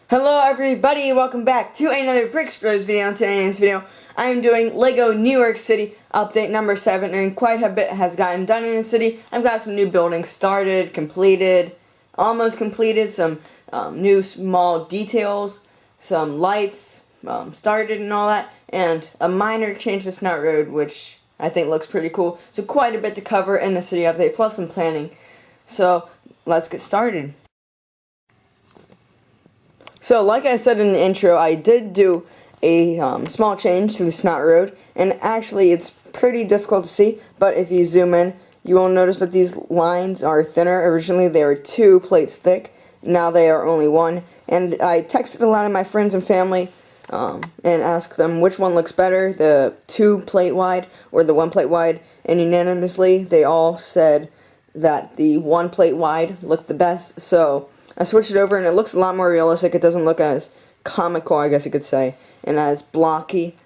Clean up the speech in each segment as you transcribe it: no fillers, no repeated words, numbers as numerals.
Hello everybody, welcome back to another BRIXbros video. Today in this video, I am doing Lego New York City update number 7, and quite a bit has gotten done in the city. I've got some new buildings started, completed, almost completed, some new small details, some lights started and all that, and a minor change to Snout Road, which I think looks pretty cool. So quite a bit to cover in the city update, plus some planning. So let's get started. So, like I said in the intro, I did do a small change to the Snout Road, and actually it's pretty difficult to see, but if you zoom in, you will notice that these lines are thinner. Originally they were 2 plates thick, now they are only 1, and I texted a lot of my friends and family and asked them which one looks better, the 2 plate wide or the 1 plate wide, and unanimously they all said that the 1 plate wide looked the best. So I switched it over and it looks a lot more realistic. It doesn't look as comical, I guess you could say, and as blocky.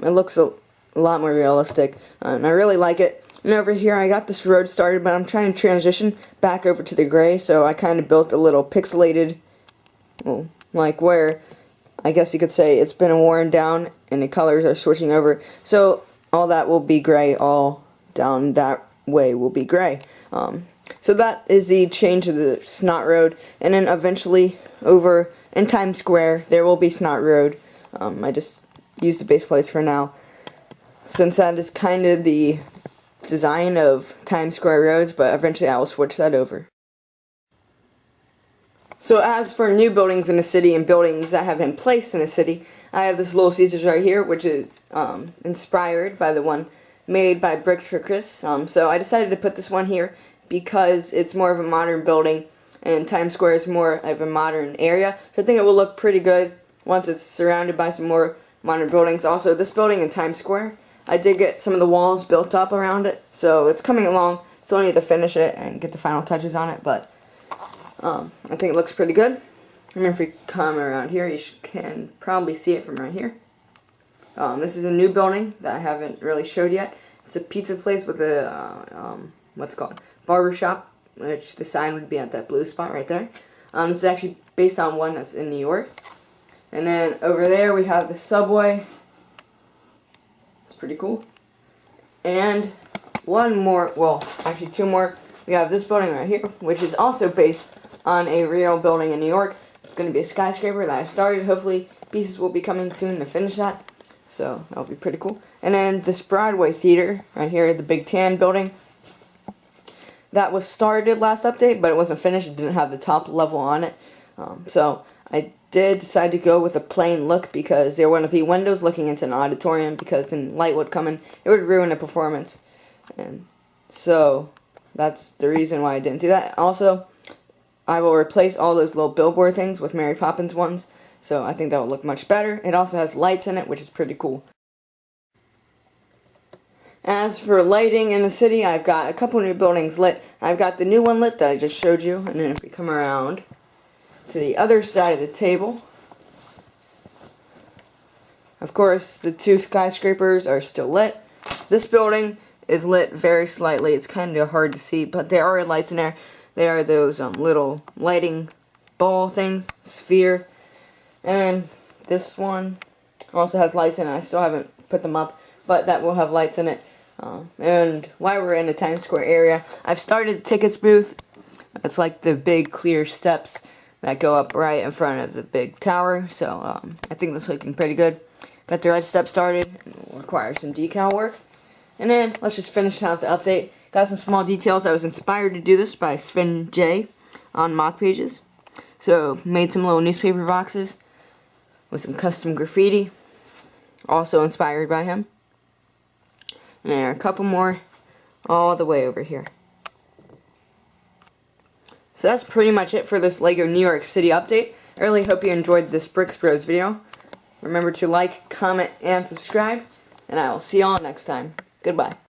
It looks a lot more realistic, and I really like it. And over here I got this road started, but I'm trying to transition back over to the gray, so I kind of built a little pixelated, well, like where I guess you could say it's been worn down and the colors are switching over. So all that will be gray, all down that way will be gray. So that is the change of the Snout Road, and then eventually over in Times Square there will be Snout Road. I just used the base place for now, since that is kind of the design of Times Square roads, but eventually I will switch that over. So as for new buildings in the city and buildings that have been placed in the city, I have this Little Caesars right here, which is inspired by the one made by BRIXbros. So I decided to put this one here because it's more of a modern building and Times Square is more of a modern area. So I think it will look pretty good once it's surrounded by some more modern buildings. Also, this building in Times Square, I did get some of the walls built up around it, so it's coming along. So I need to finish it and get the final touches on it, but I think it looks pretty good. I mean, if we come around here, you can probably see it from right here. This is a new building that I haven't really showed yet. It's a pizza place with a, what's it called? Barber shop, which the sign would be at that blue spot right there. This is actually based on one that's in New York. And then over there we have the subway. It's pretty cool. And one more, well, actually 2 more. We have this building right here, which is also based on a real building in New York. It's going to be a skyscraper that I've started. Hopefully pieces will be coming soon to finish that. So that'll be pretty cool. And then this Broadway Theater right here, the Big Tan building. That was started last update, but it wasn't finished. It didn't have the top level on it. So I did decide to go with a plain look because there wouldn't be windows looking into an auditorium, because then light would come in. It would ruin the performance. And so that's the reason why I didn't do that. Also, I will replace all those little billboard things with Mary Poppins ones. So I think that will look much better. It also has lights in it, which is pretty cool. As for lighting in the city, I've got a couple new buildings lit. I've got the new one lit that I just showed you, and then if we come around to the other side of the table, of course the 2 skyscrapers are still lit. This building is lit very slightly. It's kind of hard to see, but there are lights in there. There are those little lighting ball things, sphere. And this one also has lights in it. I still haven't put them up, but that will have lights in it. And while we're in the Times Square area, I've started the tickets booth. It's like the big clear steps that go up right in front of the big tower. So I think this is looking pretty good. Got the red step started. It will require some decal work. And then let's just finish out the update. Got some small details. I was inspired to do this by Sven J on Mock Pages. So made some little newspaper boxes with some custom graffiti. Also inspired by him. And there are a couple more all the way over here. So that's pretty much it for this Lego New York City update. I really hope you enjoyed this BRIXbros video. Remember to like, comment, and subscribe. And I will see y'all next time. Goodbye.